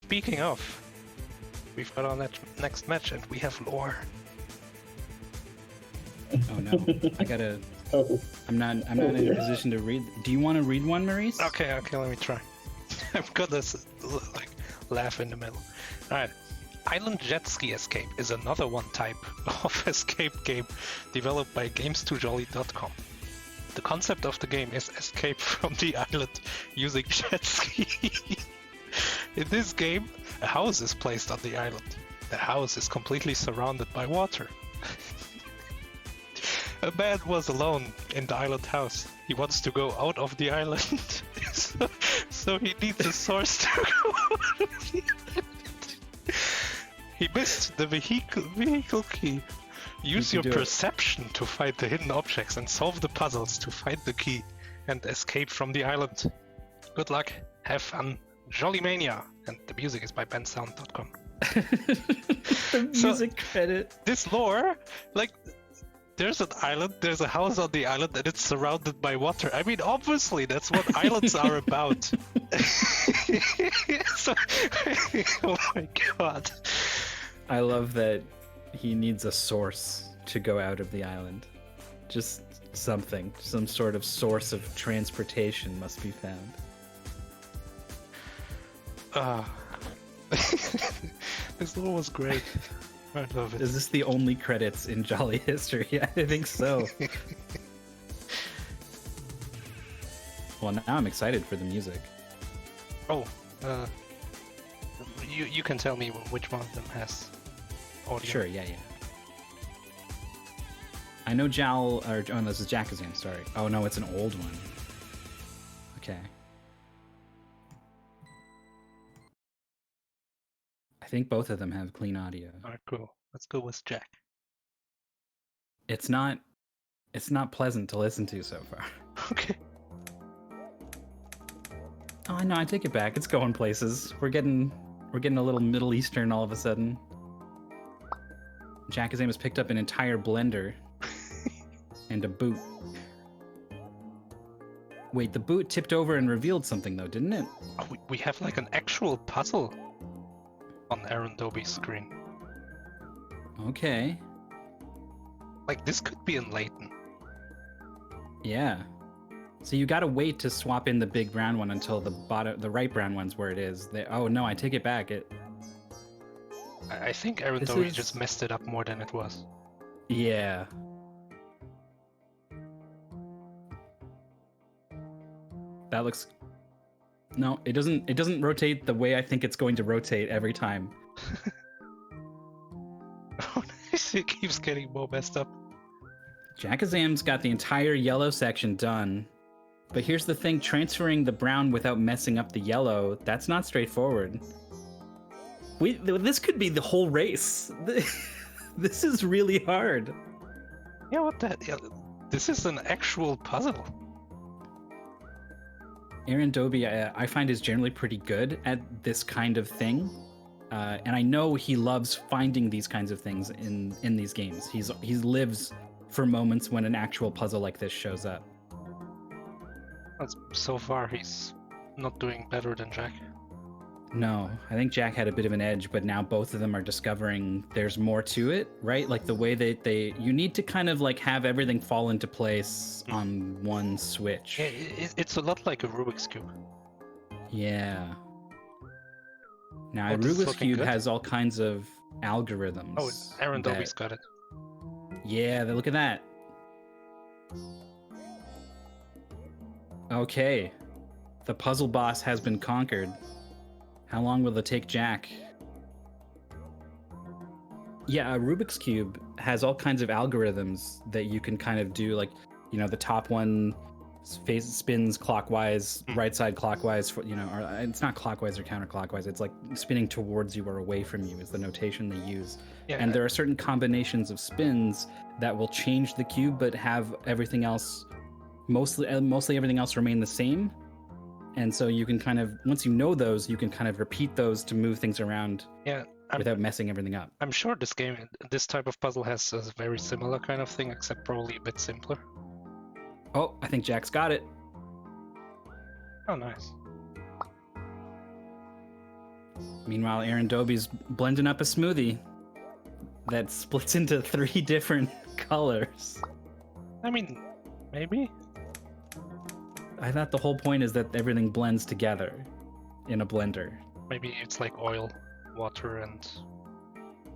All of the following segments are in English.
speaking of, we've got our next match and we have lore. Oh no, I gotta. I'm not in a position to read. Do you want to read one, Maurice? Okay, let me try. I've got this laugh in the middle. Alright. Island Jet Ski Escape is another one type of escape game developed by games2jolly.com. The concept of the game is escape from the island using jet ski. In this game, a house is placed on the island. The house is completely surrounded by water. A man was alone in the island house. He wants to go out of the island, so he needs a source to go out of the island. He missed the vehicle key. Use your perception to find the hidden objects and solve the puzzles to find the key and escape from the island. Good luck, have fun, Jolly Mania! And the music is by bensound.com. The music credit. This lore, like, there's an island, there's a house on the island, and it's surrounded by water. I mean, obviously, that's what islands are about. So, oh my god. I love that he needs a source to go out of the island. Just something, some sort of source of transportation must be found. This lore was great. I love it. Is this the only credits in Jolly history? I think so. Well, now I'm excited for the music. Oh, you can tell me which one of them has audio. Sure, yeah. I know oh, this is Jakazam, sorry. Oh no, it's an old one. Okay. I think both of them have clean audio. Alright, cool. Let's go with Jack. It's not pleasant to listen to so far. Okay. Oh no, I take it back. It's going places. We're getting a little Middle Eastern all of a sudden. Jakazam has picked up an entire blender and a boot. Wait, the boot tipped over and revealed something though, didn't it? Oh, we have like an actual puzzle on AaronDobbe's screen. Okay. Like, this could be in Layton. Yeah. So you gotta wait to swap in the big brown one until the right brown one's where it is. Oh no, I take it back. I think AaronDobbe just messed it up more than it was. Yeah. That looks... No, it doesn't rotate the way I think it's going to rotate every time. Oh, nice. It keeps getting more messed up. Jakazam's got the entire yellow section done. But here's the thing, transferring the brown without messing up the yellow, that's not straightforward. This could be the whole race. This is really hard. Yeah, what the hell? This is an actual puzzle. AaronDobbe, I find, is generally pretty good at this kind of thing. And I know he loves finding these kinds of things in these games. He lives for moments when an actual puzzle like this shows up. So far, he's not doing better than Jack. No, I think Jack had a bit of an edge, but now both of them are discovering there's more to it, right? Like the way you need to kind of like have everything fall into place on one switch. Yeah, it's a lot like a Rubik's Cube. Yeah. Now, a Rubik's Cube has all kinds of algorithms. Oh, AaronDobbe's got it. Yeah, look at that. Okay. The puzzle boss has been conquered. How long will it take Jack? Yeah, a Rubik's Cube has all kinds of algorithms that you can kind of do, like, you know, the top one spins clockwise, right side clockwise, or it's not clockwise or counterclockwise, it's like spinning towards you or away from you is the notation they use. Yeah, and there are certain combinations of spins that will change the cube but have everything else, mostly everything else remain the same. And so you can kind of, once you know those, you can kind of repeat those to move things around without messing everything up. I'm sure this type of puzzle has a very similar kind of thing, except probably a bit simpler. Oh, I think Jack's got it. Oh, nice. Meanwhile, AaronDobbe's blending up a smoothie that splits into 3 different colors. I mean, maybe? I thought the whole point is that everything blends together in a blender. Maybe it's like oil, water, and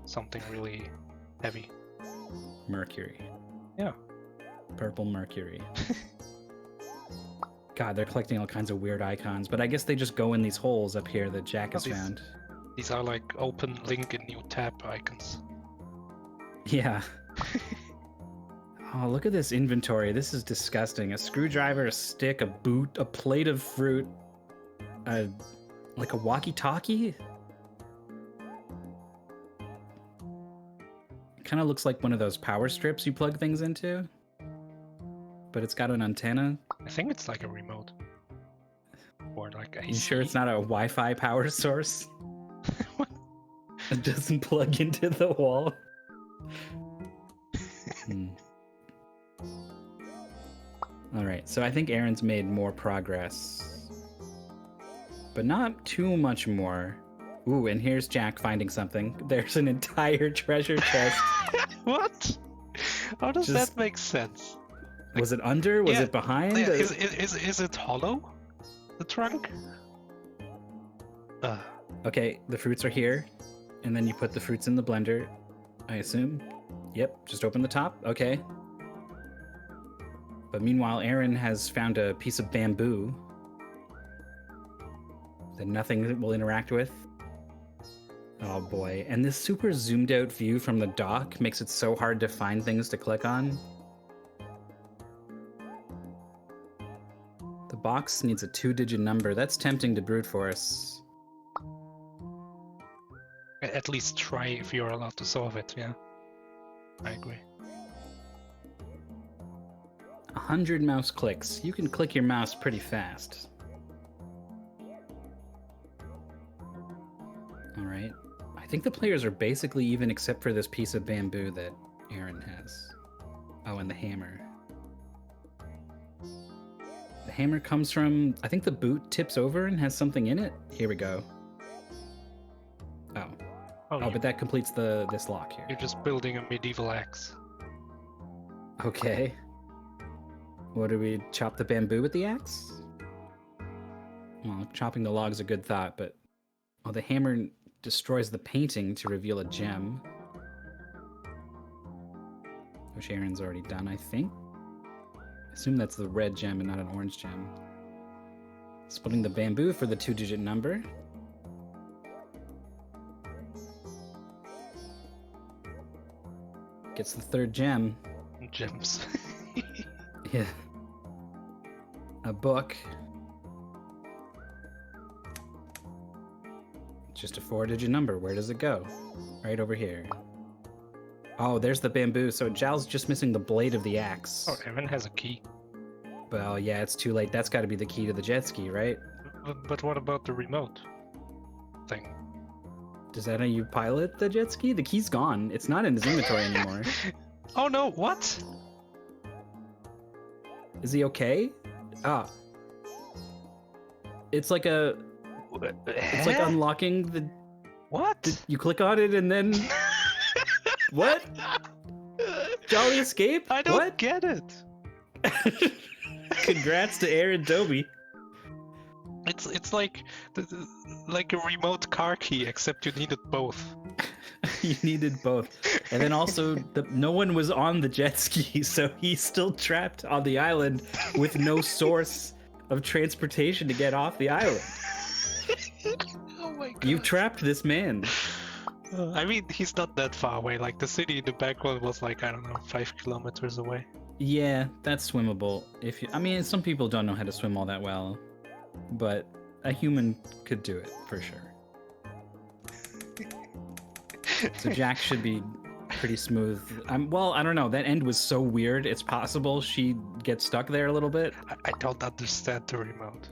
something really heavy. Mercury. Yeah. Purple mercury. God, they're collecting all kinds of weird icons, but I guess they just go in these holes up here that Jack has found. These are like open link and new tab icons. Yeah. Oh, look at this inventory. This is disgusting. A screwdriver, a stick, a boot, a plate of fruit, like a walkie-talkie? Kind of looks like one of those power strips you plug things into, but it's got an antenna. I think it's like a remote. Or like a. You sure it's not a Wi-Fi power source? It doesn't plug into the wall. All right, so I think Aaron's made more progress, but not too much more. Ooh, and here's Jack finding something. There's an entire treasure chest. What? How does that make sense? Was it under? Was it behind? Yeah, is it hollow? The trunk? Okay, the fruits are here, and then you put the fruits in the blender, I assume. Yep, just open the top. Okay. But meanwhile, Aaron has found a piece of bamboo that nothing will interact with. Oh boy. And this super zoomed out view from the dock makes it so hard to find things to click on. The box needs a 2-digit number. That's tempting to brute force. At least try if you're allowed to solve it, yeah. I agree. 100 mouse clicks. You can click your mouse pretty fast. Alright. I think the players are basically even except for this piece of bamboo that Aaron has. Oh, and the hammer. The hammer comes from... I think the boot tips over and has something in it. Here we go. Oh, but that completes this lock here. You're just building a medieval axe. Okay. What do we chop the bamboo with the axe? Well, chopping the log's a good thought, but... Oh, the hammer destroys the painting to reveal a gem. Which Aaron's already done, I think. I assume that's the red gem and not an orange gem. Splitting the bamboo for the 2-digit number. Gets the 3rd gem. Gems. Yeah. A book. Just a 4-digit number. Where does it go? Right over here. Oh, there's the bamboo. So Jal's just missing the blade of the axe. Oh, Aaron has a key. Well, yeah, it's too late. That's got to be the key to the jet ski, right? But what about the remote thing? Does that how you pilot the jet ski? The key's gone. It's not in his inventory anymore. Oh no, what? Is he okay? Ah. It's like a... It's like unlocking the... What? You click on it and then... What? Jolly escape? I don't get it. Congrats to AaronDobbe. It's like like a remote car key, except you needed both. You needed both, and then also no one was on the jet ski, so he's still trapped on the island with no source of transportation to get off the island. Oh my god! You trapped this man. I mean, he's not that far away. Like the city in the background was like, I don't know, 5 kilometers away. Yeah, that's swimmable. I mean, some people don't know how to swim all that well, but a human could do it for sure. So Jack should be pretty smooth. Well, I don't know. That end was so weird. It's possible she gets stuck there a little bit. I don't understand the remote.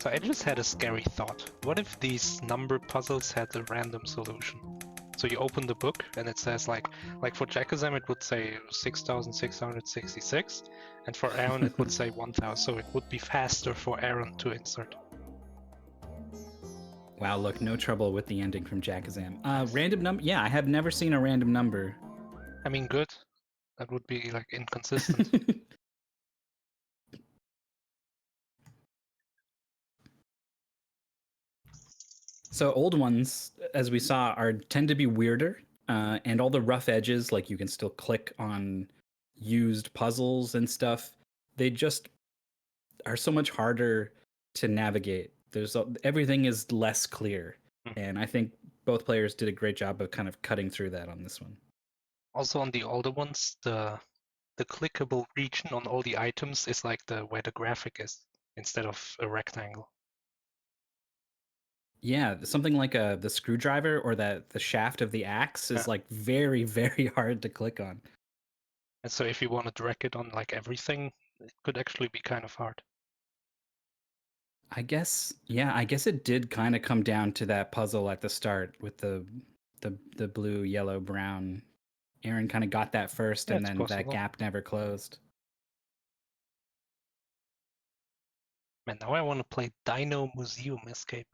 So I just had a scary thought. What if these number puzzles had a random solution? So you open the book and it says like for Jakazam it would say 6,666, and for Aaron it would say 1,000. So it would be faster for Aaron to insert. Wow, look, no trouble with the ending from Jakazam. Random number? Yeah, I have never seen a random number. I mean, good. That would be like inconsistent. So old ones, as we saw, tend to be weirder, and all the rough edges, like you can still click on used puzzles and stuff. They just are so much harder to navigate. Everything is less clear, and I think both players did a great job of kind of cutting through that on this one. Also, on the older ones, the clickable region on all the items is like where the graphic is instead of a rectangle. Yeah, something like the screwdriver or the shaft of the axe is like very, very hard to click on. And so if you want to drag it on like everything, it could actually be kind of hard. I guess it did kind of come down to that puzzle at the start with the blue, yellow, brown. Aaron kind of got that first, and then that gap never closed. Man, now I want to play Dino Museum Escape.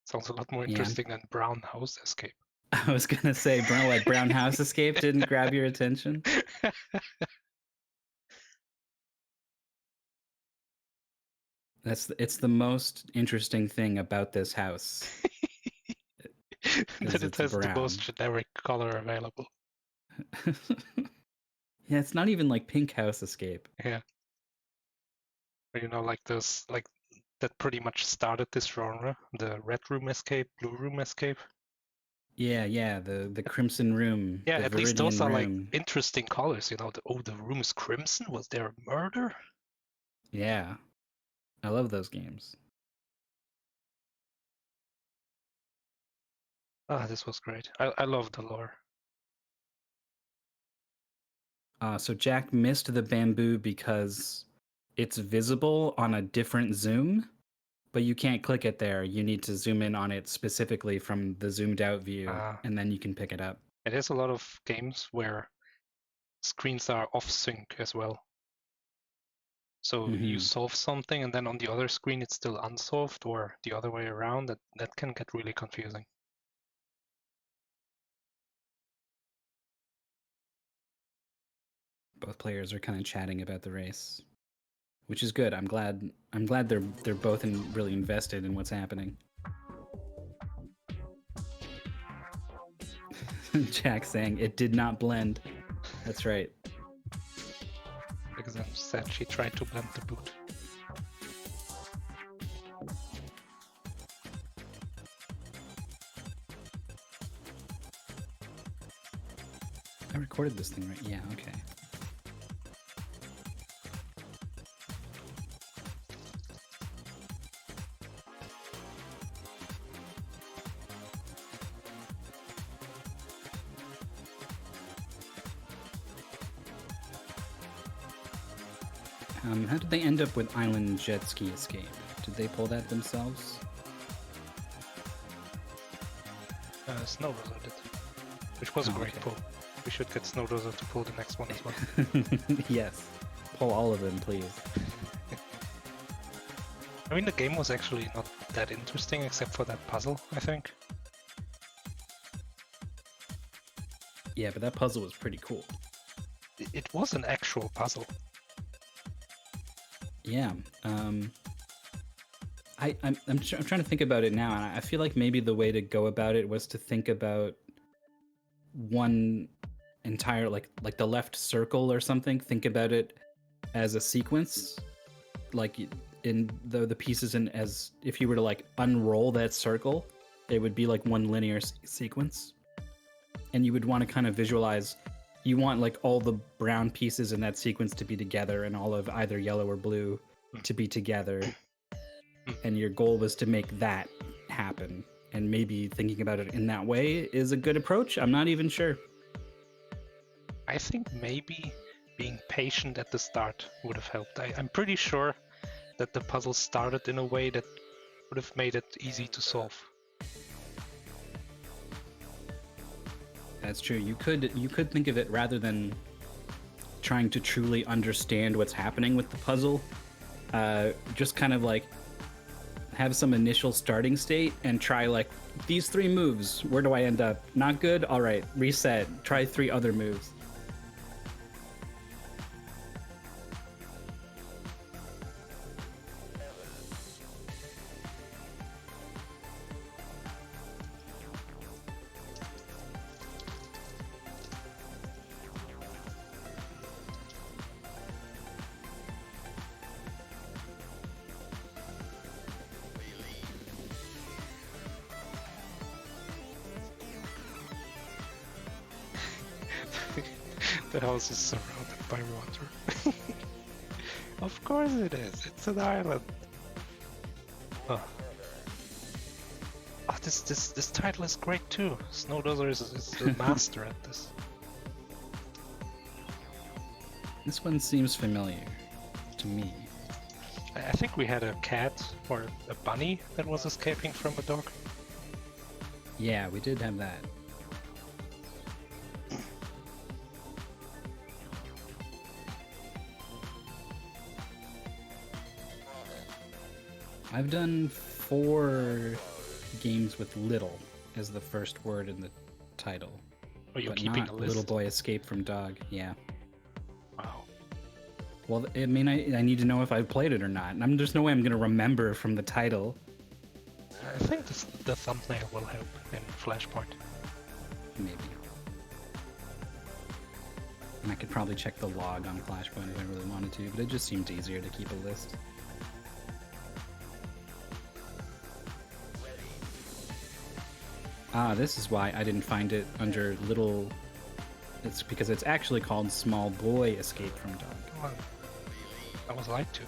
Sounds a lot more interesting than Brown House Escape. I was gonna say, Brown House Escape didn't grab your attention. It's the most interesting thing about this house. That it has brown. The most generic color available. Yeah, it's not even like Pink House Escape. Yeah. You know, like this, like that pretty much started this genre, the Red Room Escape, Blue Room Escape. Yeah, the Crimson Room. Yeah, at least those are room. like interesting colors, you know. The room is crimson. Was there a murder? Yeah, I love those games. Ah, this was great. I love the lore. So Jack missed the bamboo because it's visible on a different zoom, but you can't click it there. You need to zoom in on it specifically from the zoomed out view, and then you can pick it up. It is a lot of games where screens are off sync as well. So you solve something and then on the other screen it's still unsolved, or the other way around. That can get really confusing. Both players are kind of chatting about the race, which is good. I'm glad they're both really invested in what's happening. Jack saying it did not blend. That's right. Jakazam said she tried to blend the boot. I recorded this thing, right? Yeah, okay. How did they end up with Island Jet Ski Escape? Did they pull that themselves? Snowdozer did, which was a great pull. We should get Snowdozer to pull the next one as well. Yes, pull all of them, please. I mean, the game was actually not that interesting except for that puzzle, I think. Yeah, but that puzzle was pretty cool. It was an actual puzzle. Yeah. I'm trying to think about it now, and I feel like maybe the way to go about it was to think about one entire like the left circle or something. Think about it as a sequence, like in the pieces, and as if you were to like unroll that circle, it would be like one linear sequence, and you would want to kind of visualize. You want like all the brown pieces in that sequence to be together and all of either yellow or blue to be together. And your goal was to make that happen. And maybe thinking about it in that way is a good approach. I'm not even sure. I think maybe being patient at the start would have helped. I'm pretty sure that the puzzle started in a way that Would have made it easy to solve. That's true. You could think of it rather than trying to truly understand what's happening with the puzzle. Just kind of like have some initial starting state and try like these 3 moves. Where do I end up? Not good? All right, reset. Try 3 other moves. The house is surrounded by water. Of course it is. It's an island. Oh. Oh, this title is great too. Snowdozer is a master at this. This one seems familiar to me. I think we had a cat or a bunny that was escaping from a dog. Yeah, we did have that. I've done 4 games with little as the first word in the title. Are you but keeping not a list? Little Boy Escape from Dog. Yeah. Wow. Well, I mean, I need to know if I've played it or not. And there's no way I'm going to remember from the title. I think the thumbnail will help in Flashpoint. Maybe. And I could probably check the log on Flashpoint if I really wanted to, but it just seemed easier to keep a list. Ah, this is why I didn't find it under little... It's because it's actually called Small Boy Escape from Dog. Well, I was lied to.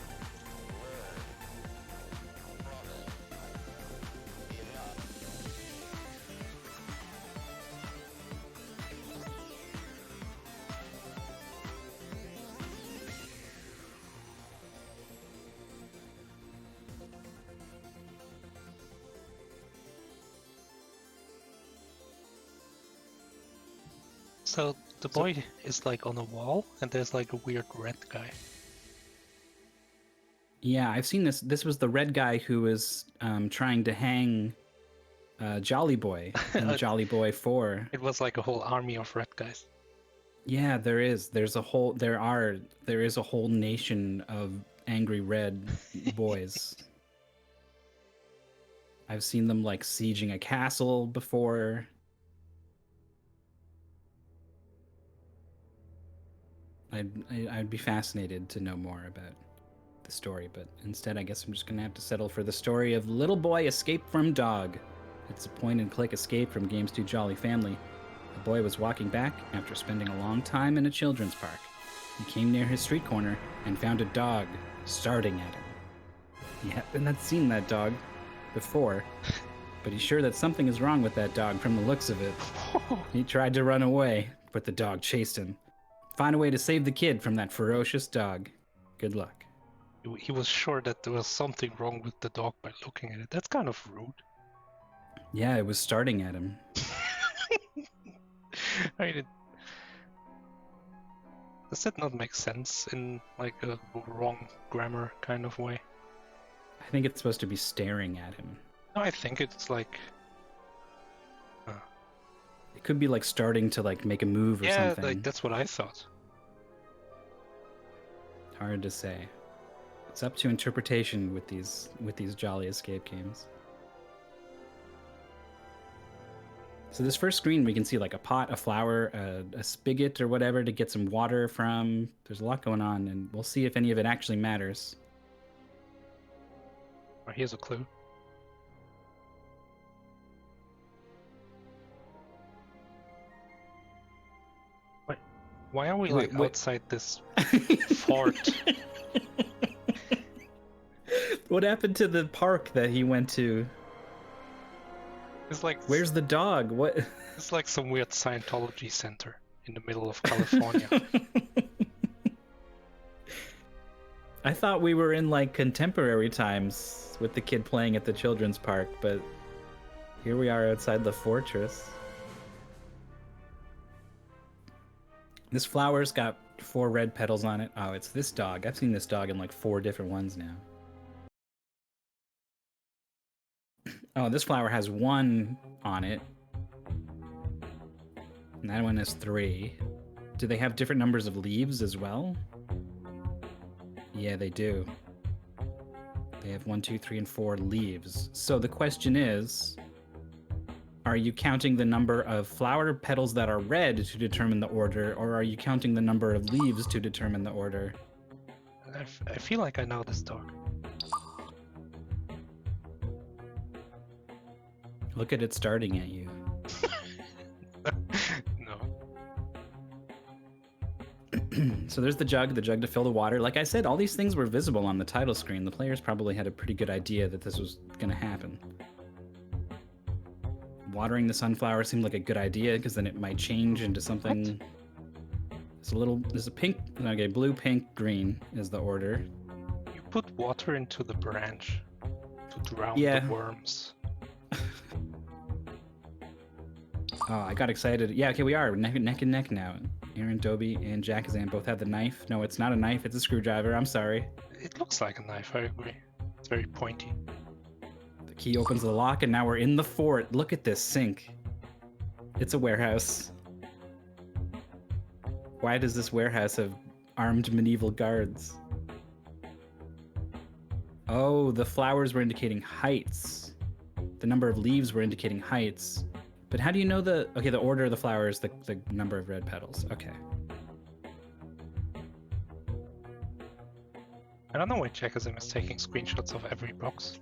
So the boy is like on a wall, and there's like a weird red guy. Yeah, I've seen this. This was the red guy who was trying to hang Jolly Boy in Jolly Boy 4. It was like a whole army of red guys. Yeah, there is. There is a whole nation of angry red boys. I've seen them like sieging a castle before. I'd be fascinated to know more about the story, but instead I guess I'm just gonna have to settle for the story of Little Boy Escape from Dog. It's a point-and-click escape from Games 2 Jolly Family. The boy was walking back after spending a long time in a children's park. He came near his street corner and found a dog starting at him. He had not seen that dog before, but he's sure that something is wrong with that dog from the looks of it. He tried to run away, but the dog chased him. Find a way to save the kid from that ferocious dog. Good luck. He was sure that there was something wrong with the dog by looking at it. That's kind of rude. Yeah, it was starting at him. I mean, does that not make sense in like a wrong grammar kind of way? I think it's supposed to be staring at him. No, I think it's like... It could be like starting to like make a move or something. Yeah, like that's what I thought. Hard to say. It's up to interpretation with these Jolly Escape games. So this first screen, we can see like a pot, a flower, a spigot or whatever to get some water from. There's a lot going on, and we'll see if any of it actually matters. Oh, here's a clue. Wait, why are we like outside this fort? What happened to the park that he went to? It's like... Where's the dog? What? It's like some weird Scientology center in the middle of California. I thought we were in like contemporary times with the kid playing at the children's park, but here we are outside the fortress. This flower's got 4 red petals on it. Oh, it's this dog. I've seen this dog in like 4 different ones now. Oh, this flower has 1 on it. And that one has 3. Do they have different numbers of leaves as well? Yeah, they do. They have 1, 2, 3, and 4 leaves. So the question is, are you counting the number of flower petals that are red to determine the order, or are you counting the number of leaves to determine the order? I feel like I know this dog. Look at it starting at you. No. So there's the jug to fill the water. Like I said, all these things were visible on the title screen. The players probably had a pretty good idea that this was going to happen. Watering the sunflower seemed like a good idea because then it might change into something. There's a pink, okay, blue, pink, green is the order. You put water into the branch to drown Yeah. the worms. Oh, I got excited. Yeah, okay, we are neck and neck now. AaronDobbe and Jakazam both have the knife. No, it's not a knife, it's a screwdriver. I'm sorry. It looks like a knife, I agree. It's very pointy. The key opens the lock, and now we're in the fort. Look at this sink. It's a warehouse. Why does this warehouse have armed medieval guards? Oh, the flowers were indicating heights. The number of leaves were indicating heights. But how do you know the order of the flowers, the number of red petals? Okay. I don't know why Jakazam is taking screenshots of every box.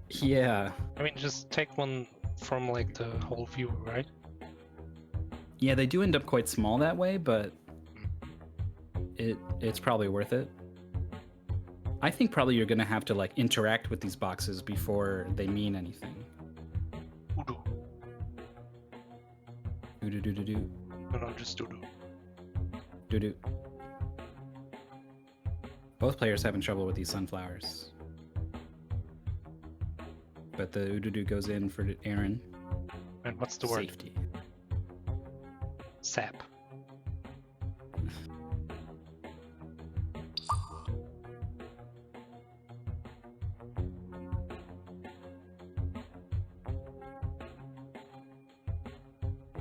Yeah. I mean, just take one from like the whole view, right? Yeah, they do end up quite small that way, but it's probably worth it. I think probably you're gonna have to like interact with these boxes before they mean anything. Udo. Do-do-do-do-do. No, just Udo. Do-do. Both players having trouble with these sunflowers. But the Ududu goes in for Aaron. And what's the word? Safety. Sap.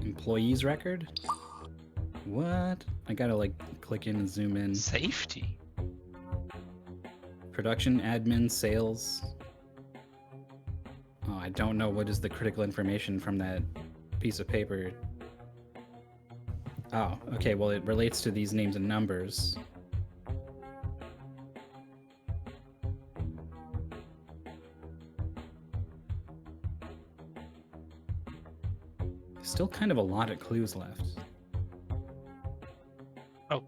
Employees record? What? I gotta like click in and zoom in. Safety? Production, admin, sales. Oh, I don't know what is the critical information from that piece of paper. Oh, okay, well it relates to these names and numbers. Still kind of a lot of clues left. Oh.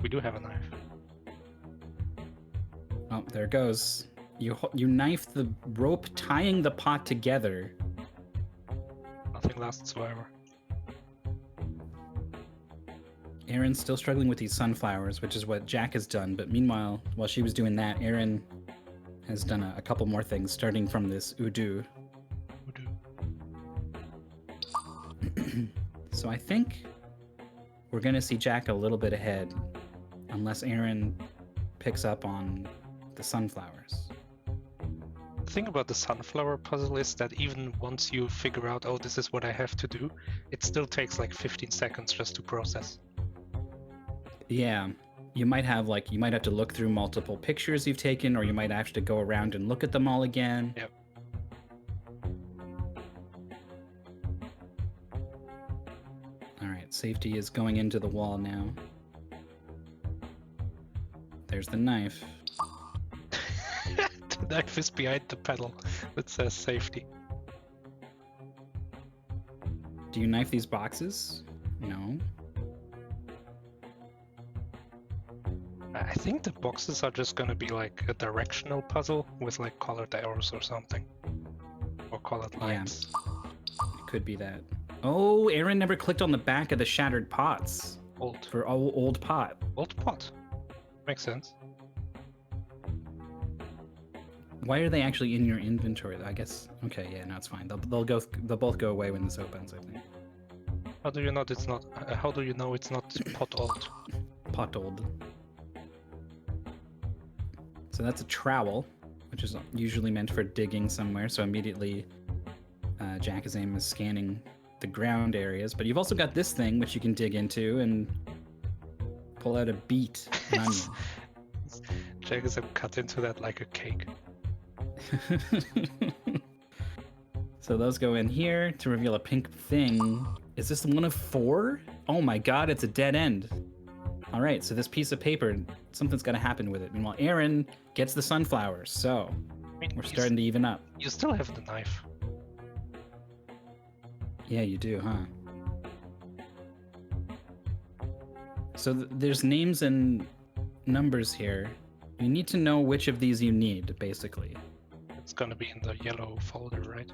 We do have a knife. Oh, there it goes. You knife the rope tying the pot together. Nothing lasts forever. Aaron's still struggling with these sunflowers, which is what Jack has done. But meanwhile, while she was doing that, Aaron has done a couple more things, starting from this Udu. Udo. So I think we're going to see Jack a little bit ahead, unless Aaron picks up on the sunflowers. The thing about the sunflower puzzle is that even once you figure out, oh, this is what I have to do, it still takes like 15 seconds just to process. Yeah, you might have to look through multiple pictures you've taken, or you might have to go around and look at them all again. Yep. All right, safety is going into the wall now. There's the knife. The knife is behind the pedal that says safety. Do you knife these boxes? No. I think the boxes are just gonna be like a directional puzzle with like colored arrows or something. Or colored lines. It could be that. Oh, Aaron never clicked on the back of the shattered pots. Old. For old pot. Old pot. Makes sense. Why are they actually in your inventory? I guess. Okay, yeah, no, it's fine. They'll both go away when this opens, I think. How do you know it's not? How do you know it's not pot-old? Pottled. So that's a trowel, which is usually meant for digging somewhere. So immediately, Jakazam is scanning the ground areas. But you've also got this thing, which you can dig into and pull out a beet, an onion. Jakazam cut into that like a cake. So those go in here to reveal a pink thing. Is this one of 4? Oh my god, it's a dead end. All right, so this piece of paper, something's got to happen with it. Meanwhile, Aaron gets the sunflowers, so we're starting to even up. You still have the knife. Yeah, you do, huh? So there's names and numbers here. You need to know which of these you need, basically. It's gonna be in the yellow folder, right?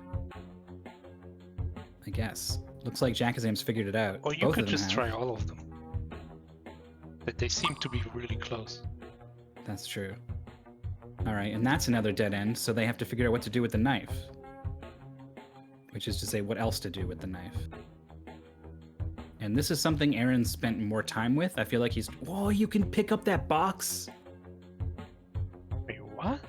I guess. Looks like Jakazam's figured it out. Or you Both could of them just have. try all of them. But they seem to be really close. That's true. All right, and that's another dead end, so they have to figure out what to do with the knife. Which is to say, what else to do with the knife. And this is something Aaron spent more time with. I feel like he's... Whoa, you can pick up that box! Wait, what?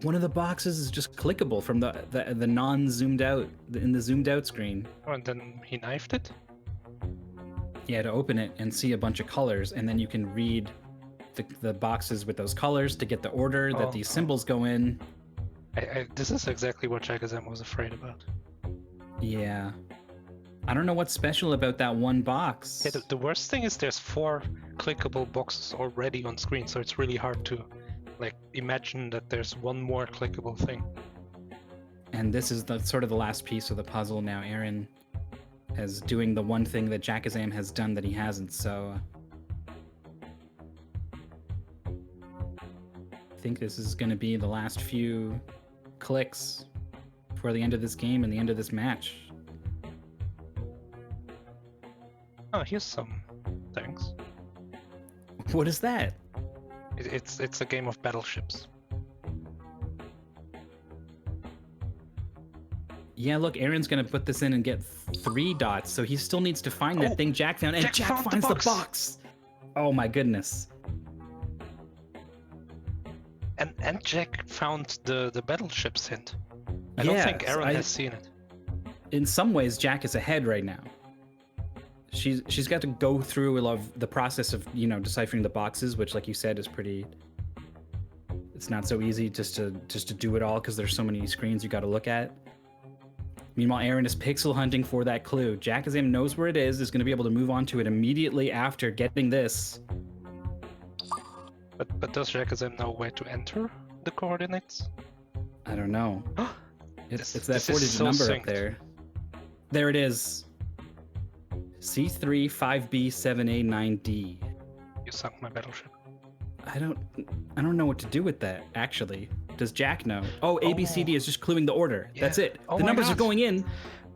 One of the boxes is just clickable from the non-zoomed out, in the zoomed out screen. Oh, and then he knifed it? Yeah, to open it and see a bunch of colors, and then you can read the boxes with those colors to get the order that these symbols go in. This is exactly what Jakazam was afraid about. Yeah. I don't know what's special about that one box. Yeah, the worst thing is there's 4 clickable boxes already on screen, so it's really hard to imagine that there's one more clickable thing. And this is the sort of the last piece of the puzzle now. Aaron is doing the one thing that Jakazam has done that he hasn't, so... I think this is going to be the last few clicks before the end of this game and the end of this match. Oh, here's some things. What is that? It's a game of battleships. Yeah, look, Aaron's gonna put this in and get 3 dots, so he still needs to find that thing Jack found, and Jack finds the box! Oh my goodness. And Jack found the battleships hint. I don't think Aaron has seen it. In some ways, Jack is ahead right now. She's got to go through a lot of the process of, deciphering the boxes, which, like you said, is pretty... It's not so easy just to do it all, because there's so many screens you got to look at. Meanwhile, Aaron is pixel hunting for that clue. Jakazam knows where it is going to be able to move on to it immediately after getting this. But does Jakazam know where to enter the coordinates? I don't know. It's that 4-digit so number synced. up there. There it is. C3 5B 7A 9D. You sunk my battleship. I don't know what to do with that, actually. Does Jack know? Oh, ABCD is just cluing the order. Yeah. That's it. Oh The my numbers God. are going in.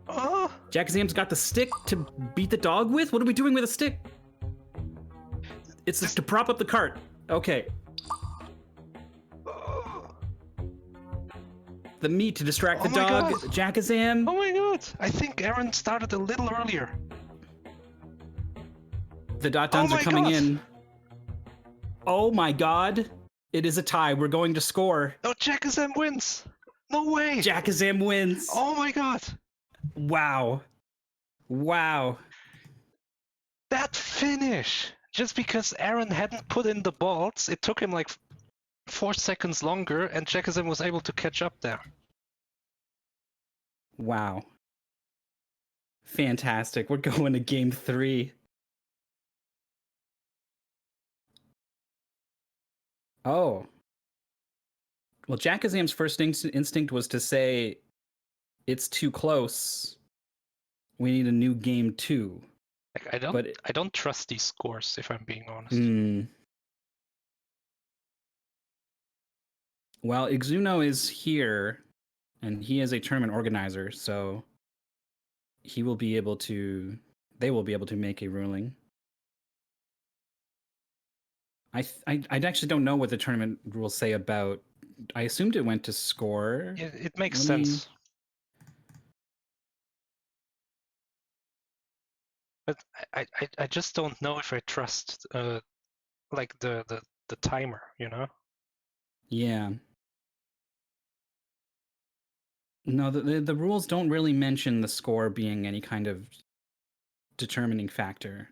Oh! Jakazam's got the stick to beat the dog with? What are we doing with a stick? It's to prop up the cart. Okay. The meat to distract the Oh my dog. God. Jakazam. Oh my god! I think Aaron started a little earlier. The dot-dons Oh are my coming God. in. Oh my god. It is a tie. We're going to score. No, Jakazam wins! No way! Jakazam wins. Oh my god! Wow. Wow. That finish! Just because Aaron hadn't put in the balls, it took him like 4 seconds longer, and Jakazam was able to catch up there. Wow. Fantastic. We're going to game 3. Oh. Well, Jakazam's first instinct was to say, it's too close. We need a new game 2. Like, I don't trust these scores, if I'm being honest. Well, Ixuno is here, and he is a tournament organizer, so they will be able to make a ruling. I actually don't know what the tournament rules say about I assumed it went to score. It makes Let me- sense. But I just don't know if I trust like the timer, you know? Yeah. No, the rules don't really mention the score being any kind of determining factor.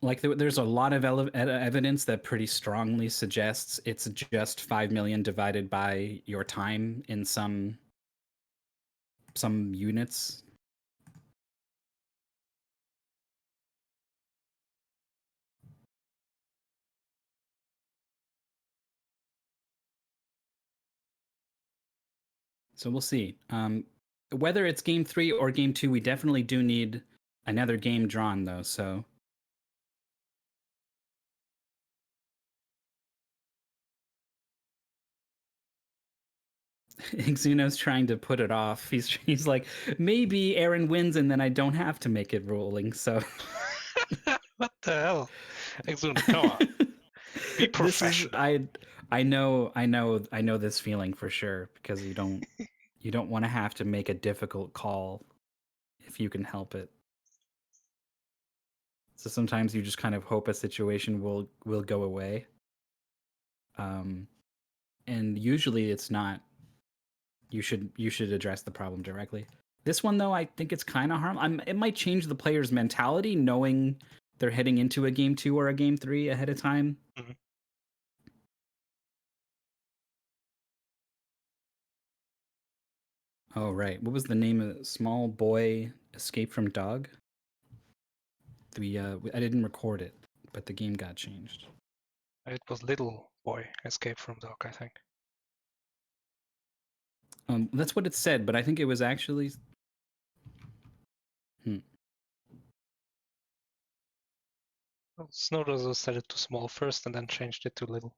Like there's a lot of evidence that pretty strongly suggests it's just 5 million divided by your time in some units. So we'll see. Whether it's game 3 or game 2, we definitely do need another game drawn, though. So Xeno's trying to put it off. He's like, maybe Aaron wins, and then I don't have to make it rolling. So What the hell? Exun, come on. Be professional. I know this feeling for sure, because you don't want to have to make a difficult call if you can help it. So sometimes you just kind of hope a situation will go away. And usually it's not. You should address the problem directly. This one though, I think it's kind of harmful. It might change the player's mentality knowing they're heading into a game 2 or a game 3 ahead of time. Mm-hmm. Oh right, what was the name of Small Boy Escape from Dog? I didn't record it, but the game got changed. It was Little Boy Escape from Dog, I think. That's what it said, but I think it was actually. Well, Snowdozer set it to small first and then changed it to little.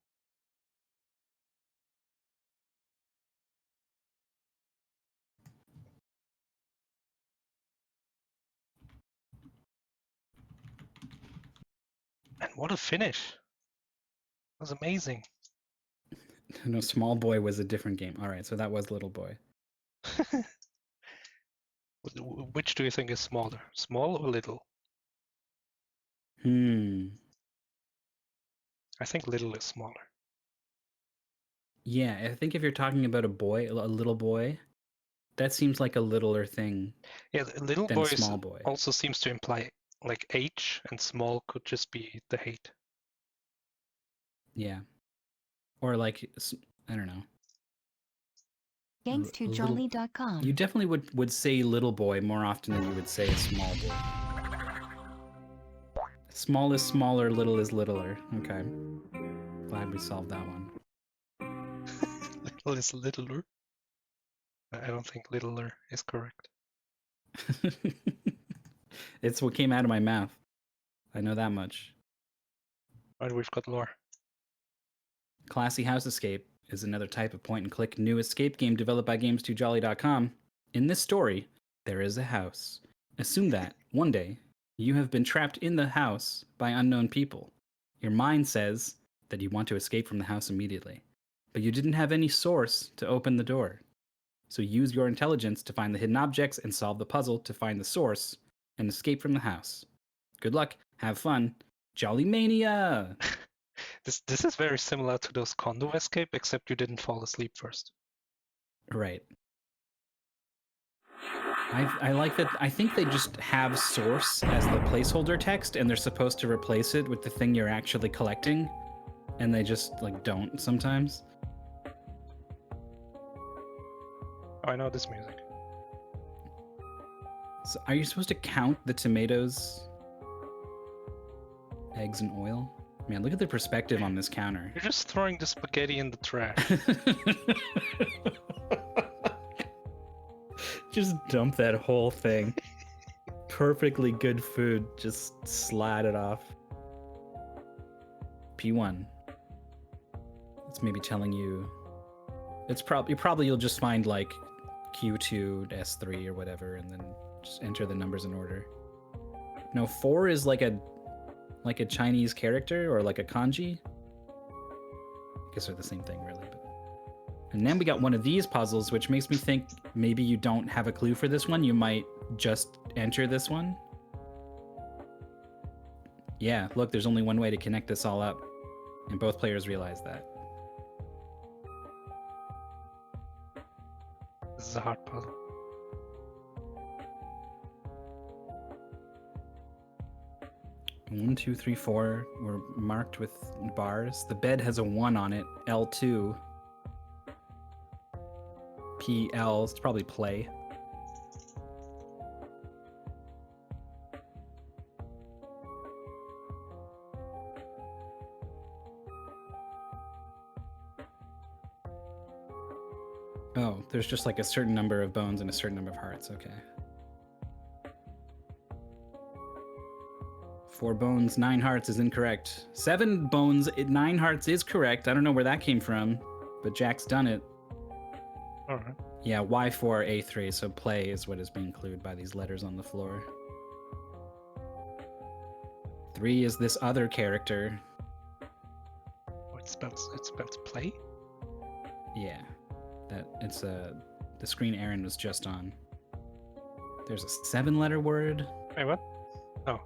And what a finish! It was amazing. No, Small Boy was a different game. All right, so that was Little Boy. Which do you think is smaller, small or little? I think little is smaller. Yeah, I think if you're talking about a little boy, that seems like a littler thing. Yeah, little than boy small boy also seems to imply like H, and small could just be the hate. Yeah, or like I don't know. Thanks to Jolly.com. You definitely would say little boy more often than you would say a small boy. Small is smaller, little is littler. Okay. Glad we solved that one. Little is littler. I don't think littler is correct. It's what came out of my mouth. I know that much. Right, we've got lore. Classy House Escape is another type of point-and-click new escape game developed by Games2Jolly.com. In this story, there is a house. Assume that, one day, you have been trapped in the house by unknown people. Your mind says that you want to escape from the house immediately, but you didn't have any source to open the door. So use your intelligence to find the hidden objects and solve the puzzle to find the source and escape from the house. Good luck, have fun, Jolly Mania! This is very similar to those condo escape, except you didn't fall asleep first. Right. I like that. I think they just have source as the placeholder text, and they're supposed to replace it with the thing you're actually collecting, and they just like don't sometimes. Oh, I know this music. So are you supposed to count the tomatoes, eggs, and oil? Man, look at the perspective on this counter. You're just throwing the spaghetti in the trash. Just dump that whole thing. Perfectly good food. Just slide it off. P1. It's maybe telling you. It's probably you'll just find like Q2, S3 or whatever, and then just enter the numbers in order. No, 4 is like a like a Chinese character or like a kanji. I guess they're the same thing, really. But... And then we got one of these puzzles, which makes me think maybe you don't have a clue for this one. You might just enter this one. Yeah, look, there's only one way to connect this all up. And both players realize that. This is a hard puzzle. One, two, three, four were marked with bars. The bed has a 1 on it. L2. PL, it's probably play. Oh, there's just like a certain number of bones and a certain number of hearts. Okay. 4 bones, 9 hearts is incorrect. 7 bones, 9 hearts is correct. I don't know where that came from, but Jack's done it. Alright. Yeah, Y4, A3, so play is what is being clued by these letters on the floor. 3 is this other character. Oh, it spells play? Yeah. It's the screen Aaron was just on. There's a 7-letter word. Wait, what? Oh.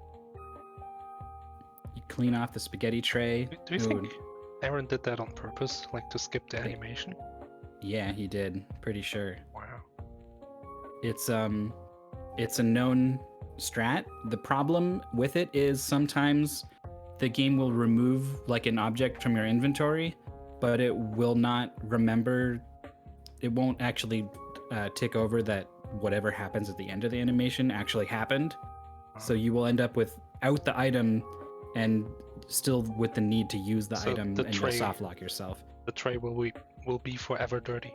You clean off the spaghetti tray. Do you think Aaron did that on purpose, like to skip the animation? Yeah, he did. Pretty sure. Wow. It's a known strat. The problem with it is sometimes the game will remove like an object from your inventory, but it will not remember. It won't actually tick over that whatever happens at the end of the animation actually happened. So you will end up without the item and still with the need to use the item, and you'll soft lock yourself. The tray will be forever dirty.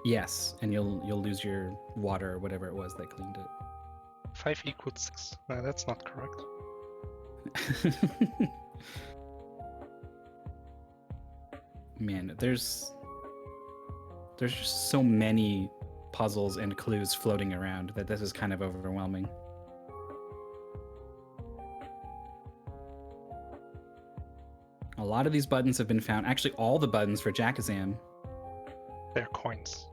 Yes, and you'll lose your water or whatever it was that cleaned it. 5 equals 6. No, that's not correct. Man, there's just so many puzzles and clues floating around that this is kind of overwhelming. A lot of these buttons have been found. Actually, all the buttons for Jakazam. They're coins.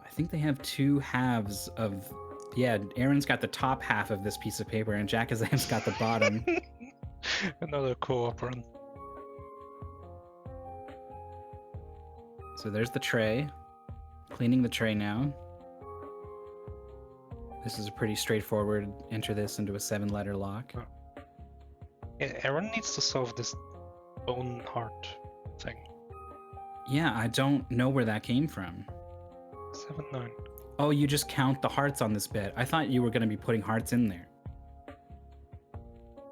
I think they have 2 halves of... Yeah, Aaron's got the top half of this piece of paper and Jakazam's got the bottom. Another co-op run. So there's the tray. Cleaning the tray now. This is a pretty straightforward, enter this into a 7-letter lock. Oh. Yeah, Aaron needs to solve this bone heart thing. Yeah, I don't know where that came from. 7, 9. Oh, you just count the hearts on this bed. I thought you were going to be putting hearts in there.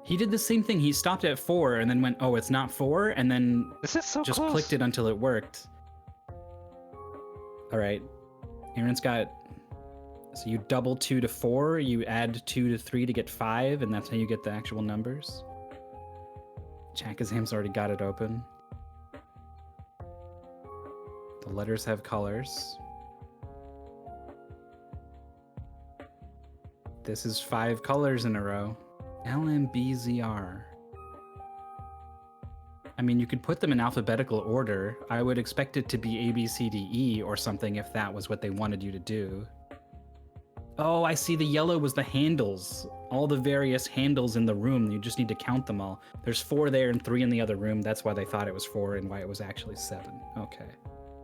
He did the same thing. He stopped at 4 and then went, oh, it's not 4, and then This is so just close. clicked it until it worked. All right. Aaron's got... So you double 2 to 4, you add 2 to 3 to get 5, and that's how you get the actual numbers. Jakazam's already got it open. The letters have colors. This is 5 colors in a row. LMBZR. I mean, you could put them in alphabetical order. I would expect it to be ABCDE or something if that was what they wanted you to do. Oh, I see, the yellow was the handles. All the various handles in the room, you just need to count them all. There's 4 there and 3 in the other room. That's why they thought it was 4 and why it was actually 7. Okay.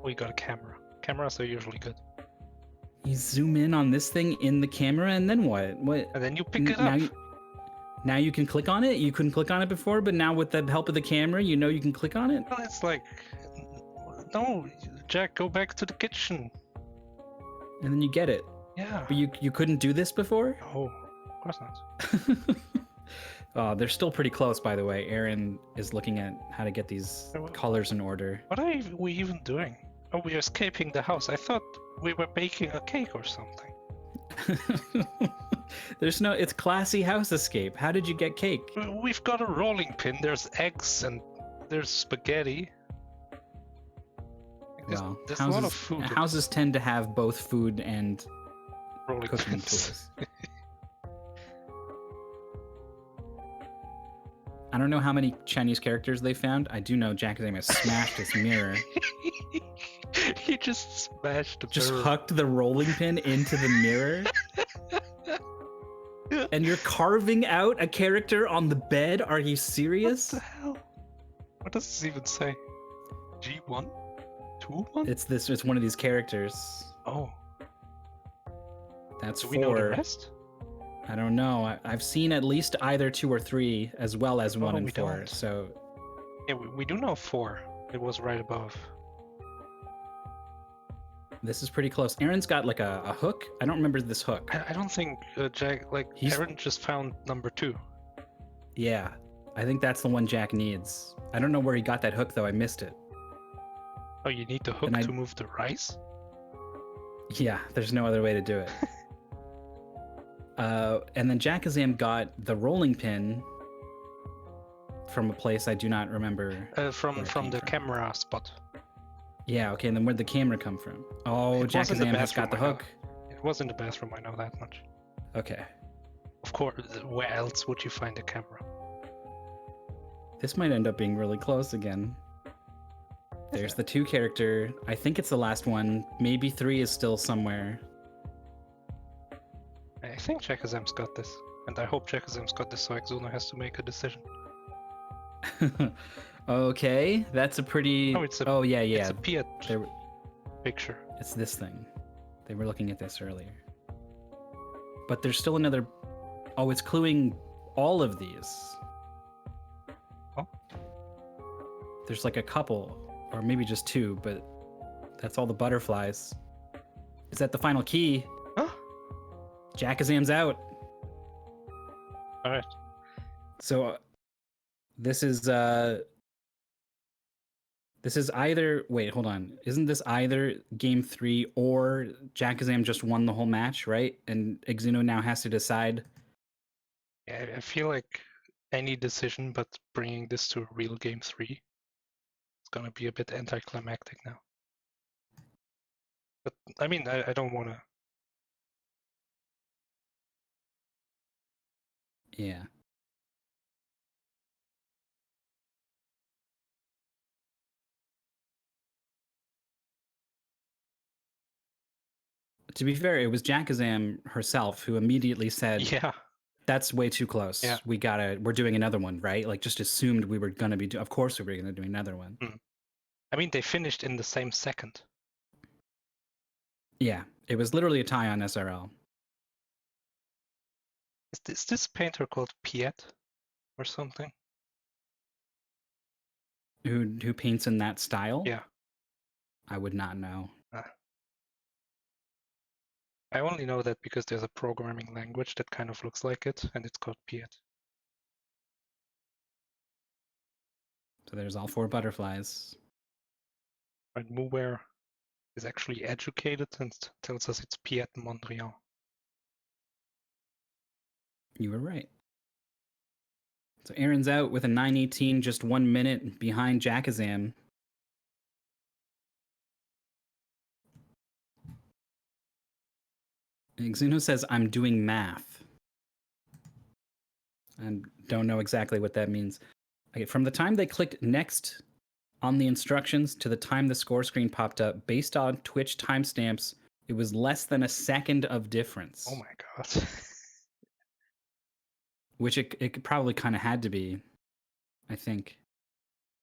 We got a camera. Cameras are usually good. You zoom in on this thing in the camera and then what? What? And then you pick it up. Now you can click on it? You couldn't click on it before, but now with the help of the camera, you know you can click on it? Well, it's like, no, Jack, go back to the kitchen. And then you get it. Yeah. But you couldn't do this before? Oh, of course not. They're still pretty close, by the way. Aaron is looking at how to get these colors in order. What are we even doing? Oh, we're escaping the house. I thought we were baking a cake or something. It's classy house escape. How did you get cake? We've got a rolling pin. There's eggs and there's spaghetti. Well, there's a lot of food. Houses tend to have both food and rolling cooking pins. tools. I don't know how many Chinese characters they found. I do know Jakazam has smashed his mirror. He just smashed the Just mirror. hucked the rolling pin into the mirror. And you're carving out a character on the bed? Are you serious? What the hell? What does this even say? G1? 2-1? It's one of these characters. Oh. That's Do 4. we know the rest? I don't know. I've seen at least either 2 or 3, as well as 1 and we 4. don't. So Yeah, we do know 4. It was right above. this is pretty close. Aaron's got like a hook. I don't remember this hook. I don't think Jack, Aaron just found number 2. Yeah, I think that's the one Jack needs. I don't know where he got that hook though. I missed it. Oh, you need the hook And to move the rice? Yeah, there's no other way to do it. And then Jakazam got the rolling pin from a place I do not remember. From the camera spot. Yeah, okay, and then where'd the camera come from? Oh, It was in the Jakazam has got the bathroom, I know. hook. It was in the bathroom, I know that much. Okay. Of course, where else would you find a camera? This might end up being really close again. There's the 2 character. I think it's the last one. Maybe 3 is still somewhere. I think Jakazam's got this. And I hope Jakazam's got this so Exuno has to make a decision. Okay, that's a pretty... Oh, Oh, yeah. It's a Piet There- picture. It's this thing. They were looking at this earlier. But there's still another... Oh, it's cluing all of these. Oh. There's like a couple, or maybe just 2, but that's all the butterflies. Is that the final key? Huh? Jakazam's out. Alright. So this is either... Wait, hold on. Isn't this either game 3 or Jakazam just won the whole match, right? And Exuno now has to decide. Yeah, I feel like any decision but bringing this to a real game 3 is gonna be a bit anticlimactic now. But, I mean, I don't wanna... Yeah. To be fair, it was Jakazam herself who immediately said, Yeah. "That's way too close. Yeah. We're doing another one, right?" Like, just assumed we were gonna be. Of course, we were gonna do another one. I mean, they finished in the same second. Yeah, it was literally a tie on SRL. Is this painter called Piet or something? Who paints in that style? Yeah. I would not know. I only know that because there's a programming language that kind of looks like it, and it's called Piet. So there's all 4 butterflies. And Muware is actually educated and tells us it's Piet Mondrian. You were right. So Aaron's out with a 9:18, just 1 minute behind Jakazam. Exuno says, "I'm doing math." And don't know exactly what that means. Okay, from the time they clicked next on the instructions to the time the score screen popped up, based on Twitch timestamps, it was less than a second of difference. Oh my god. Which it probably kind of had to be, I think.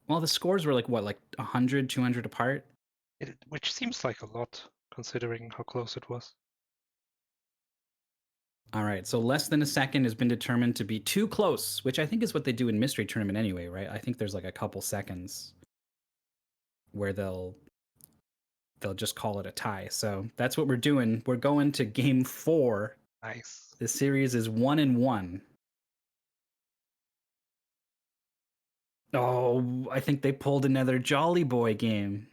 Well, the scores were like 100, 200 apart? Which seems like a lot, considering how close it was. All right, so less than a second has been determined to be too close, which I think is what they do in Mystery Tournament anyway, right? I think there's like a couple seconds where they'll just call it a tie. So that's what we're doing. We're going to game 4. Nice. The series is 1-1. Oh, I think they pulled another Jolly Boy game.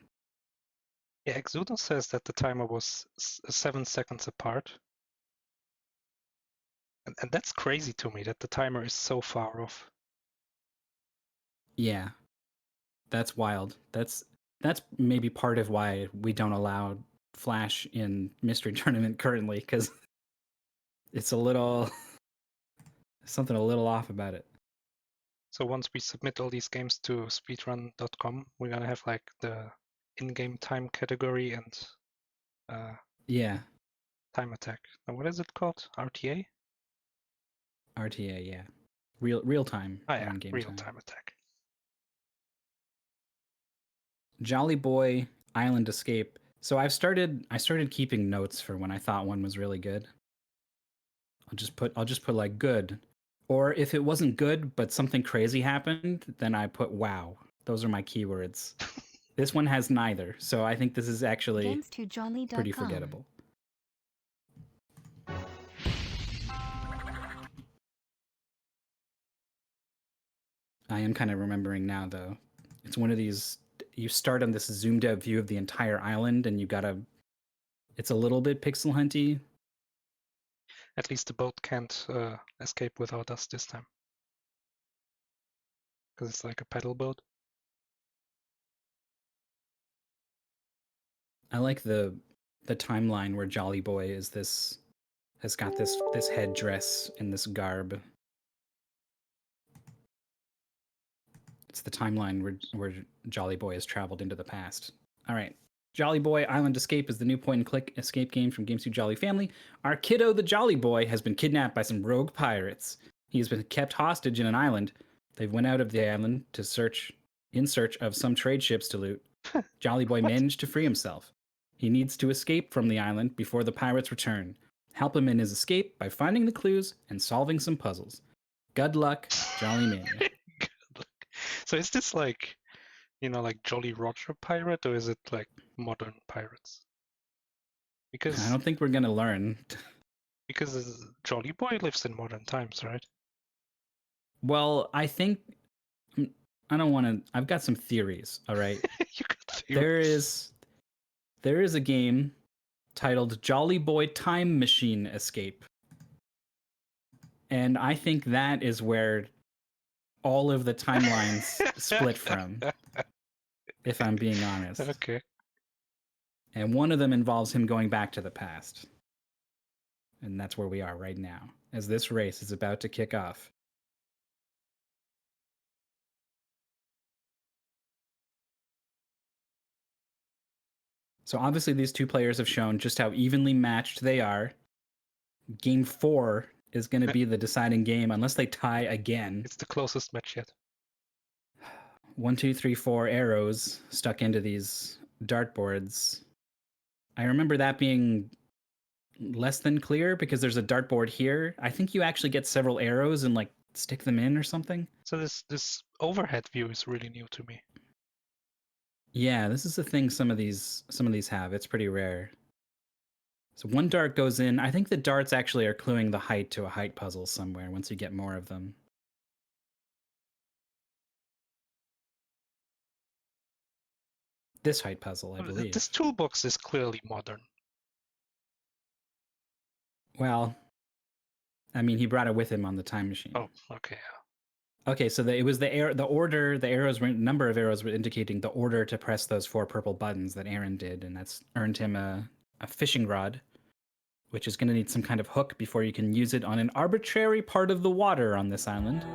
Yeah, Exudo says that the timer was 7 seconds apart. And that's crazy to me that the timer is so far off. Yeah, that's wild. That's maybe part of why we don't allow Flash in Mystery Tournament currently, because it's something a little off about it. So once we submit all these games to speedrun.com, we're gonna have like the in-game time category and Yeah, time attack. Now, what is it called? RTA? RTA. Yeah, real time Ah, or yeah, in game real time. time attack. Jolly Boy Island Escape. So I started keeping notes for when I thought one was really good. I'll just put like good. Or if it wasn't good but something crazy happened, then I put wow. Those are my keywords. This one has neither, so I think this is actually pretty Games2jolly.com. forgettable. I am kind of remembering now though. It's one of these, you start on this zoomed out view of the entire island and you gotta, it's a little bit pixel hunty. At least the boat can't escape without us this time. Because it's like a paddle boat. I like the timeline where Jolly Boy has got this headdress and this garb. It's the timeline where Jolly Boy has traveled into the past. All right. Jolly Boy Island Escape is the new point-and-click escape game from Games 2 Jolly Family. Our kiddo, the Jolly Boy, has been kidnapped by some rogue pirates. He has been kept hostage in an island. They went out of the island in search of some trade ships to loot. Jolly Boy managed to free himself. He needs to escape from the island before the pirates return. Help him in his escape by finding the clues and solving some puzzles. Good luck, Jolly Mania. So is this like, like Jolly Roger pirate, or is it like modern pirates? Because I don't think we're gonna learn. because Jolly Boy lives in modern times, right? Well, I think I don't want to. I've got some theories. All right, You got theories. there is a game titled Jolly Boy Time Machine Escape, and I think that is where all of the timelines split from. If I'm being honest. Okay. And one of them involves him going back to the past. And that's where we are right now, as this race is about to kick off. So obviously these two players have shown just how evenly matched they are. Game 4 is going to be the deciding game unless they tie again. It's the closest match yet. 1, 2, 3, 4 arrows stuck into these dartboards. I remember that being less than clear because there's a dartboard here. I think you actually get several arrows and like stick them in or something. So this overhead view is really new to me. Yeah, this is the thing some of these have. It's pretty rare. So one dart goes in. I think the darts actually are cluing the height to a height puzzle somewhere once you get more of them. This height puzzle, I believe. This toolbox is clearly modern. Well, I mean, he brought it with him on the time machine. Oh, okay. Okay, so it was the arrows, number of arrows were indicating the order to press those 4 purple buttons that Aaron did, and that's earned him a fishing rod, which is going to need some kind of hook before you can use it on an arbitrary part of the water on this island.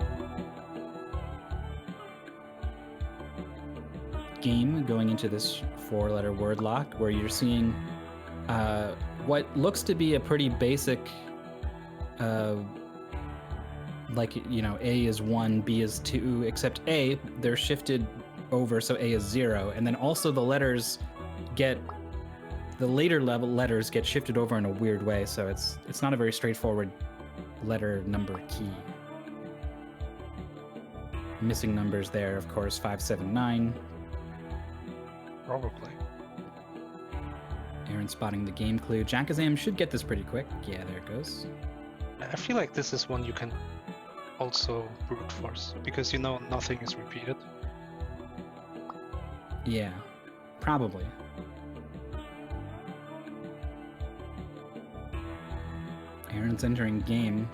Game going into this 4-letter word lock where you're seeing what looks to be a pretty basic like, A is 1, B is 2, except A, they're shifted over, so A is 0. And then also the later level letters get shifted over in a weird way, so it's not a very straightforward letter number key. Missing numbers there, of course, 5, 7, 9. Probably. Aaron spotting the game clue. Jakazam should get this pretty quick. Yeah, there it goes. I feel like this is one you can also brute force, because nothing is repeated. Yeah, probably. Aaron's entering game.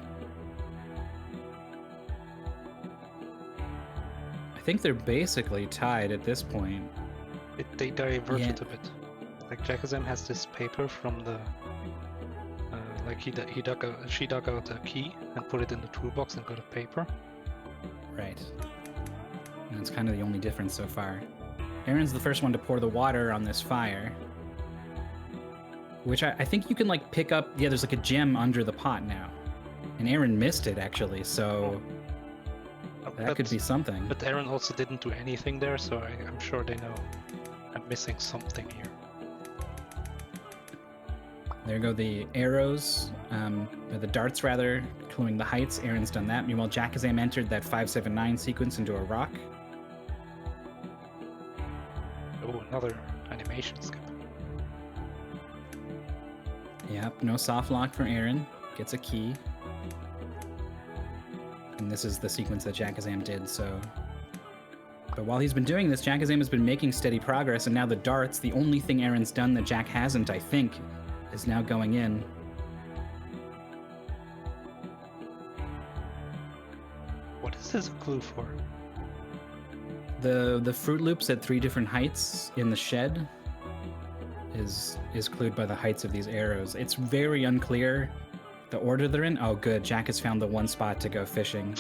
I think they're basically tied at this point. They diverged a bit. Like Jakazam has this paper from the like she dug out a key and put it in the toolbox and got a paper. Right. And that's kind of the only difference so far. Aaron's the first one to pour the water on this fire. Which I think you can like pick up. Yeah, there's like a gem under the pot now. And Aaron missed it actually, so that could be something. But Aaron also didn't do anything there, so I'm sure they know I'm missing something here. There go the arrows, or the darts rather, cluing the heights. Aaron's done that. Meanwhile, Jakazam entered that 579 sequence into a rock. Oh, another animation skip. Yep, no soft lock for Aaron. Gets a key. And this is the sequence that Jakazam did, so... But while he's been doing this, Jakazam has been making steady progress, and now the darts, the only thing Aaron's done that Jack hasn't, I think, is now going in. What is this a clue for? The Fruit Loops at 3 different heights in the shed is clued by the heights of these arrows. It's very unclear the order they're in. Oh, good. Jack has found the one spot to go fishing.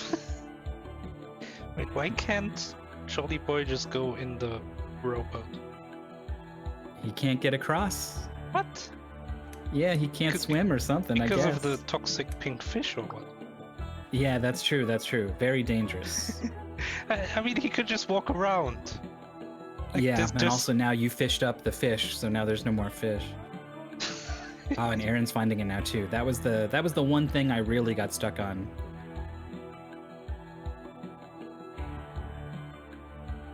Wait, why can't Jolly Boy just go in the rowboat? He can't get across. What? Yeah, he can't swim or something, I guess. Because of the toxic pink fish or what? Yeah, that's true. That's true. Very dangerous. I mean, he could just walk around. Like, yeah, and also now you fished up the fish, so now there's no more fish. Oh, and Aaron's finding it now too. That was the one thing I really got stuck on.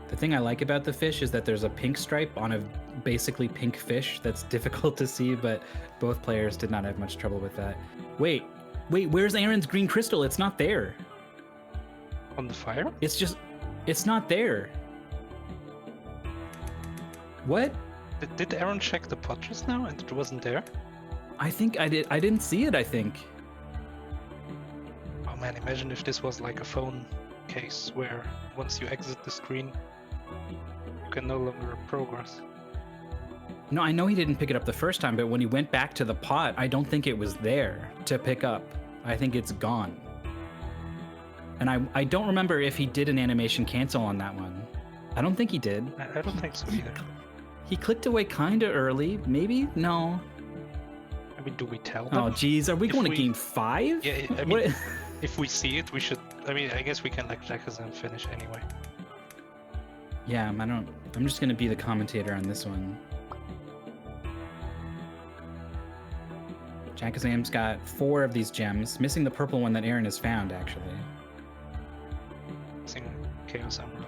The thing I like about the fish is that there's a pink stripe on a basically pink fish that's difficult to see, but both players did not have much trouble with that. Wait, where's Aaron's green crystal? It's not there. On the fire? It's not there. What? Did Aaron check the pot just now and it wasn't there? I think I did. I didn't see it, I think. Oh man, imagine if this was like a phone case where once you exit the screen, you can no longer progress. No, I know he didn't pick it up the first time, but when he went back to the pot, I don't think it was there to pick up. I think it's gone. And I don't remember if he did an animation cancel on that one. I don't think he did. I don't think so either. He clicked away kinda early, maybe? No. I mean, do we tell them? Oh, geez, are we going to game 5? Yeah, I mean, if we see it, we should... I mean, I guess we can let Jakazam finish anyway. Yeah, I'm just going to be the commentator on this one. Jakazam's got 4 of these gems, missing the purple one that Aaron has found, actually. Missing Chaos Emerald.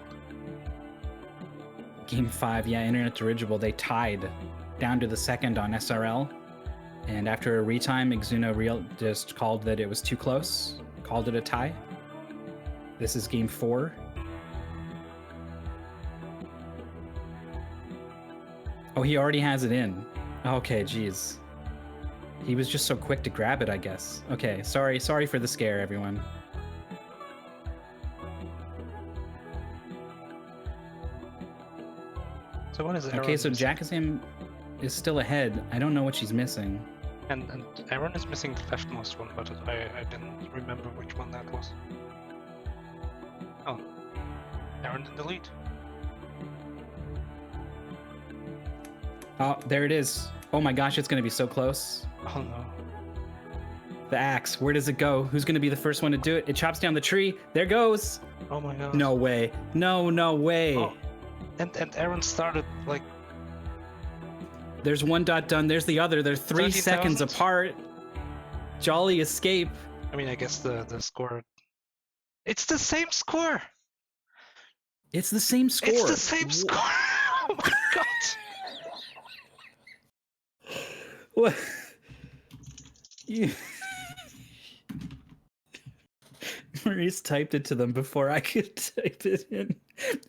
Game 5, yeah, Internet Dirigible, they tied down to the second on SRL. And after a retime, Exuno just called that it was too close, called it a tie. This is game 4. Oh, he already has it in. Okay, geez. He was just so quick to grab it, I guess. Okay, sorry for the scare, everyone. So what is Aaron? Okay, so Jakazam is still ahead. I don't know what she's missing. And Aaron is missing the leftmost one, but I didn't remember which one that was. Oh, Aaron in the lead. Oh, there it is. Oh my gosh, it's going to be so close. Oh no. The axe, where does it go? Who's going to be the first one to do it? It chops down the tree. There goes. Oh my god. No way. No way. Oh. And Aaron started like... There's one dot done. There's the other. They're 3 seconds apart. Jolly escape. I mean, I guess the score... It's the same score! It's the same score. It's the same score! Oh my god! What? You... Maurice typed it to them before I could type it in.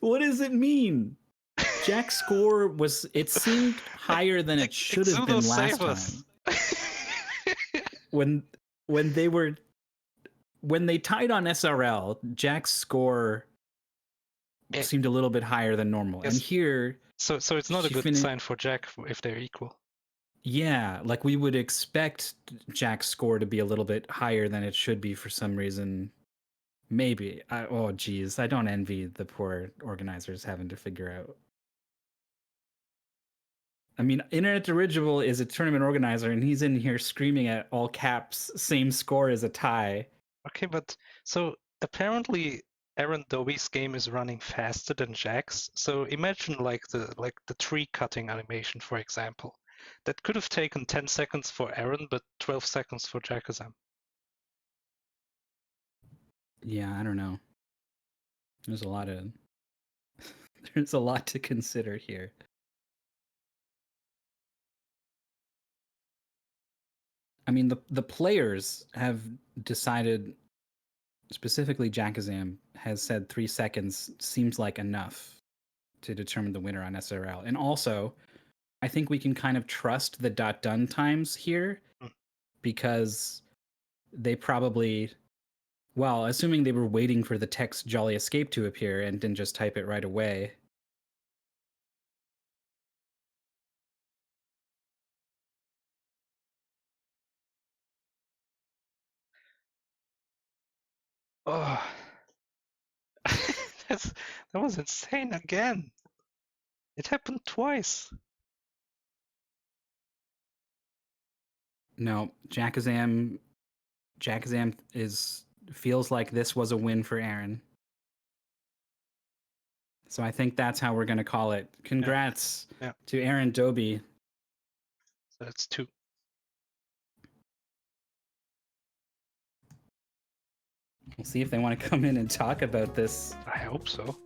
What does it mean? Jack's score was, it seemed higher than it should have been last time. When they tied on SRL, Jack's score seemed a little bit higher than normal. Yes. And here... So it's not a good sign for Jack if they're equal. Yeah, like we would expect Jack's score to be a little bit higher than it should be for some reason. Maybe. Oh, geez. I don't envy the poor organizers having to figure out. I mean, Internet Dirigible is a tournament organizer, and he's in here screaming at all caps, same score as a tie. Okay, but so apparently AaronDobbe's game is running faster than Jack's. So imagine like the tree cutting animation, for example. That could have taken 10 seconds for Aaron, but 12 seconds for Jakazam. Yeah, I don't know. There's a lot of there's a lot to consider here. I mean, the players have decided, specifically Jakazam has said 3 seconds seems like enough to determine the winner on SRL. And also, I think we can kind of trust the .done times here because they probably, well, assuming they were waiting for the text Jolly Escape to appear and didn't just type it right away. Oh, that was insane again. It happened twice. No, Jakazam feels like this was a win for Aaron. So I think that's how we're going to call it. Congrats to AaronDobbe. So that's 2. We'll see if they want to come in and talk about this. I hope so.